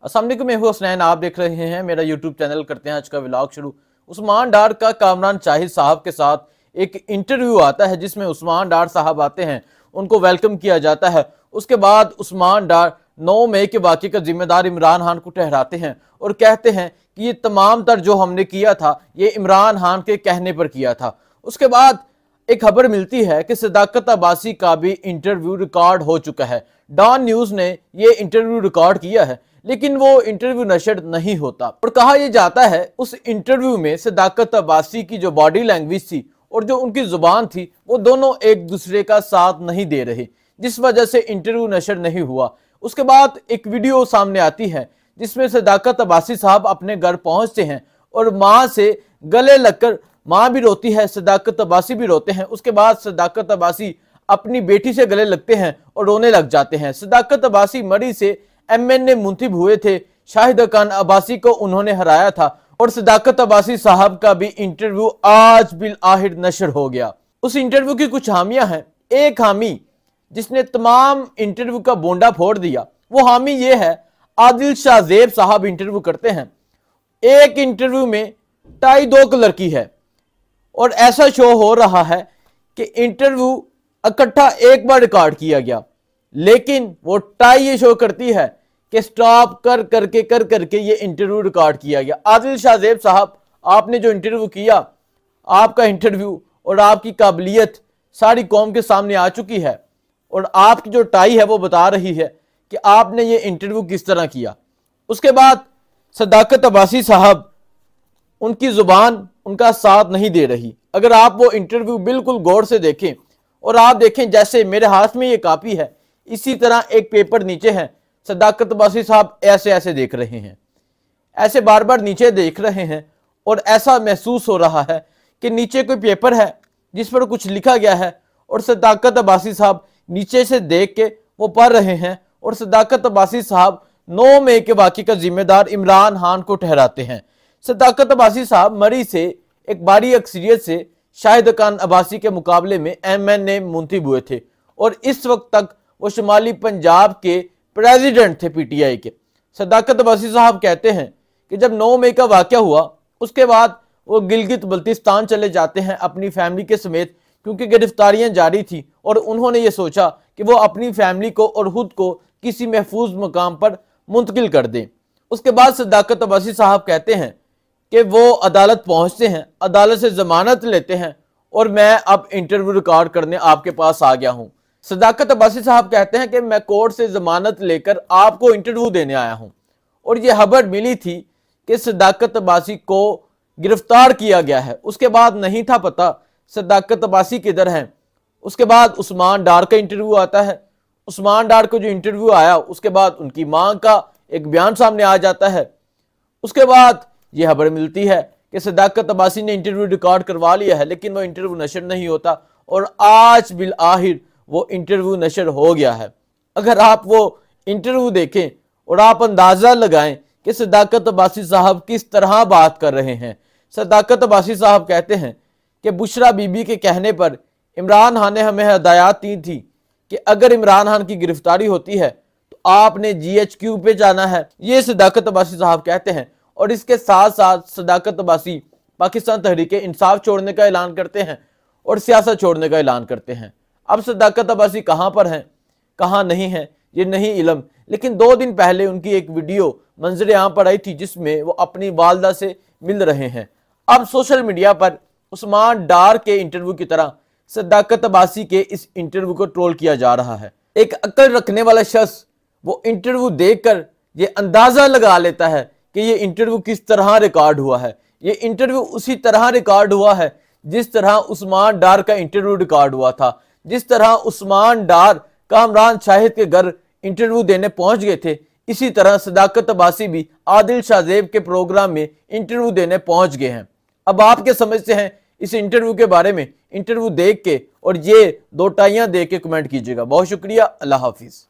अस्सलाम वालेकुम, मैं हूं हसनैन। आप देख रहे हैं मेरा यूट्यूब चैनल। करते हैं आज का व्लॉग शुरू। उस्मान डार का कामरान शाहिद साहब के साथ एक इंटरव्यू आता है जिसमें उस्मान डार साहब आते हैं, उनको वेलकम किया जाता है। उसके बाद उस्मान डार 9 मई के वाक़े का जिम्मेदार इमरान खान को ठहराते हैं और कहते हैं कि ये तमाम तर जो हमने किया था ये इमरान खान के कहने पर किया था। उसके बाद एक खबर मिलती है कि सदाकत अब्बासी का भी इंटरव्यू रिकॉर्ड हो चुका है। डॉन न्यूज़ ने ये इंटरव्यू रिकॉर्ड किया है, लेकिन वो इंटरव्यू नशर नहीं होता। और कहा यह जाता है उस इंटरव्यू में सदाकत अब्बासी की जो बॉडी लैंग्वेज थी और जो उनकी जुबान थी वो दोनों एक दूसरे का साथ नहीं दे रहे, जिस वजह से इंटरव्यू नशर नहीं हुआ। उसके बाद एक वीडियो सामने आती है जिसमें सदाकत अब्बासी साहब अपने घर पहुंचते हैं और माँ से गले लगकर, माँ भी रोती है, सदाकत अब्बासी भी रोते हैं। उसके बाद सदाकत अब्बासी अपनी बेटी से गले लगते हैं और रोने लग जाते हैं। सदाकत अब्बासी मरी से MNA मुंतखब हुए थे, शाहिद खान अब्बासी को उन्होंने हराया था और सदाकत अब्बासी साहब का भी इंटरव्यू आज बिल आखिर नशर हो गया। उस इंटरव्यू की कुछ हामियां हैं। एक हामी जिसने तमाम इंटरव्यू का बोंडा फोड़ दिया, वो हामी ये है, आदिल शाहजेब साहब इंटरव्यू करते हैं। एक इंटरव्यू में टाई 2 कलर की है और ऐसा शो हो रहा है कि इंटरव्यू इकट्ठा एक बार रिकॉर्ड किया गया, लेकिन वो टाई ये शो करती है कि स्टॉप कर करके ये इंटरव्यू रिकॉर्ड किया गया। आदिल शाहजेब साहब, आपने जो इंटरव्यू किया, आपका इंटरव्यू और आपकी काबिलियत सारी कौम के सामने आ चुकी है और आपकी जो टाई है वो बता रही है कि आपने ये इंटरव्यू किस तरह किया। उसके बाद सदाकत अब्बासी साहब, उनकी जुबान उनका साथ नहीं दे रही। अगर आप वो इंटरव्यू बिल्कुल गौर से देखें और आप देखें जैसे मेरे हाथ में ये कॉपी है, इसी तरह एक पेपर नीचे है, सदाकत अब्बासी साहब ऐसे ऐसे देख रहे हैं, ऐसे बार बार नीचे देख रहे हैं और ऐसा महसूस हो रहा है कि नीचे कोई पेपर है जिस पर कुछ लिखा गया है और सदाकत अब्बासी साहब नीचे से देख के वो पढ़ रहे हैं और सदाकत अब्बासी साहब 9 मई के वाक़े का जिम्मेदार इमरान खान को ठहराते हैं। सदाकत अब्बासी साहब मरी से एक बड़ी अक्सरियत से शाहिद खान अब्बासी के मुकाबले में MNA मुंतखब हुए थे और इस वक्त तक वो शुमाली पंजाब के प्रेसिडेंट थे PTI के। सदाकत अब्बासी साहब कहते हैं कि जब 9 मई का वाक़या हुआ उसके बाद वो गिलगित बल्तिस्तान चले जाते हैं अपनी फैमिली के समेत, क्योंकि गिरफ्तारियां जारी थी और उन्होंने ये सोचा कि वो अपनी फैमिली को और खुद को किसी महफूज मकाम पर मुंतकिल कर दें। उसके बाद सदाकत अब्बासी साहब कहते हैं कि वो अदालत पहुंचते हैं, अदालत से जमानत लेते हैं और मैं अब इंटरव्यू रिकॉर्ड करने आपके पास आ गया हूं। सदाकत अब्बासी साहब कहते हैं कि मैं कोर्ट से जमानत लेकर आपको इंटरव्यू देने आया हूं और ये खबर मिली थी कि सदाकत अब्बासी को गिरफ्तार किया गया है। उसके बाद नहीं था पता सदाकत अब्बासी किधर हैं। उसके बाद उस्मान डार का इंटरव्यू आता है। उस्मान डार को जो इंटरव्यू आया उसके बाद उनकी मां का एक बयान सामने आ जाता है। उसके बाद यह खबर मिलती है कि सदाकत अब्बासी ने इंटरव्यू रिकॉर्ड करवा लिया है, लेकिन वो इंटरव्यू नशर नहीं होता और आज बिल आखिर वो इंटरव्यू नशर हो गया है। अगर आप वो इंटरव्यू देखें और आप अंदाजा लगाएं कि सदाकत अब्बासी साहब किस तरह बात कर रहे हैं। सदाकत अब्बासी साहब कहते हैं कि बुशरा बीबी के कहने पर इमरान खान ने हमें हदायत दी थी कि अगर इमरान खान की गिरफ्तारी होती है तो आपने GHQ पे जाना है, ये सदाकत अब्बासी साहब कहते हैं। और इसके साथ साथ सदाकत अब्बासी पाकिस्तान तहरीक-ए-इंसाफ छोड़ने का ऐलान करते हैं और सियासत छोड़ने का ऐलान करते हैं। अब सदाकत अब्बासी कहाँ पर हैं, कहाँ नहीं हैं, ये नहीं इलम, लेकिन 2 दिन पहले उनकी एक वीडियो मंजर आम पर आई थी जिसमें वो अपनी वालदा से मिल रहे हैं। अब सोशल मीडिया पर उस्मान डार के इंटरव्यू की तरह सदाकत अब्बासी के इस इंटरव्यू को ट्रोल किया जा रहा है। एक अक्ल रखने वाला शख्स वो इंटरव्यू देखकर ये अंदाजा लगा लेता है कि ये इंटरव्यू किस तरह रिकॉर्ड हुआ है। ये इंटरव्यू उसी तरह रिकॉर्ड हुआ है जिस तरह उस्मान डार का इंटरव्यू रिकॉर्ड हुआ था। जिस तरह उस्मान डार कामरान शाहिद के घर इंटरव्यू देने पहुंच गए थे, इसी तरह सदाकत अब्बासी भी आदिल शाहजेब के प्रोग्राम में इंटरव्यू देने पहुंच गए हैं। अब आप क्या समझते हैं इस इंटरव्यू के बारे में? इंटरव्यू देख के और ये 2 टाइयां देख के कमेंट कीजिएगा। बहुत शुक्रिया। अल्लाह हाफिज।